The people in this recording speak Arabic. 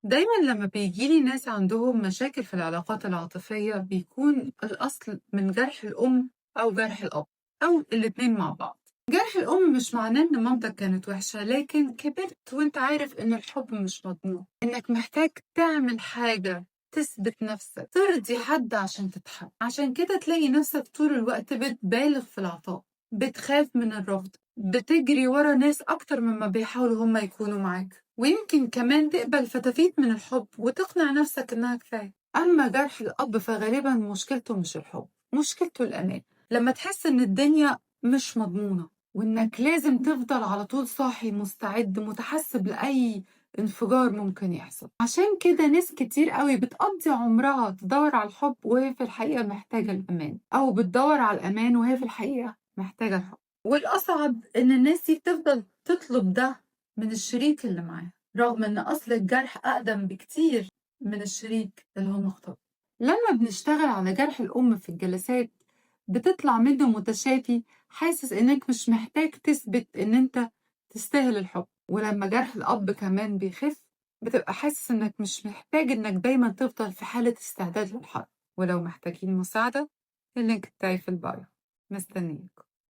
دايما لما بيجيلي ناس عندهم مشاكل في العلاقات العاطفية بيكون الأصل من جرح الأم أو جرح الأب أو الاتنين مع بعض. جرح الأم مش معناه إن مامتك كانت وحشة، لكن كبرت وإنت عارف إن الحب مش مضمون، إنك محتاج تعمل حاجة تثبت نفسك، ترضي حد عشان تتحب. عشان كده تلاقي نفسك طول الوقت بتبالغ في العطاء، بتخاف من الرفض، بتجري ورا ناس أكتر مما بيحاولوا هما يكونوا معاك، ويمكن كمان تقبل فتافيت من الحب وتقنع نفسك إنها كفاية. أما جرح الأب فغالبا مشكلته مش الحب، مشكلته الأمان. لما تحس إن الدنيا مش مضمونة وإنك لازم تفضل على طول صاحي مستعد متحسب لأي انفجار ممكن يحصل. عشان كده ناس كتير قوي بتقضي عمرها تدور على الحب وهي في الحقيقة محتاجة الأمان، أو بتدور على الأمان وهي في الحقيقة محتاجة الحب. والأصعب إن الناس دي بتفضل تطلب ده من الشريك اللي معاها، رغم إن أصل الجرح أقدم بكتير من الشريك اللي هم اختاروا. لما بنشتغل على جرح الأم في الجلسات بتطلع منه متشافي، حاسس إنك مش محتاج تثبت إن أنت تستاهل الحب. ولما جرح الأب كمان بيخف بتبقى حاسس إنك مش محتاج إنك دايما تفضل في حالة استعداد للحرب. ولو محتاجين مساعدة اللينك بتاعي في البايو. مستنيك.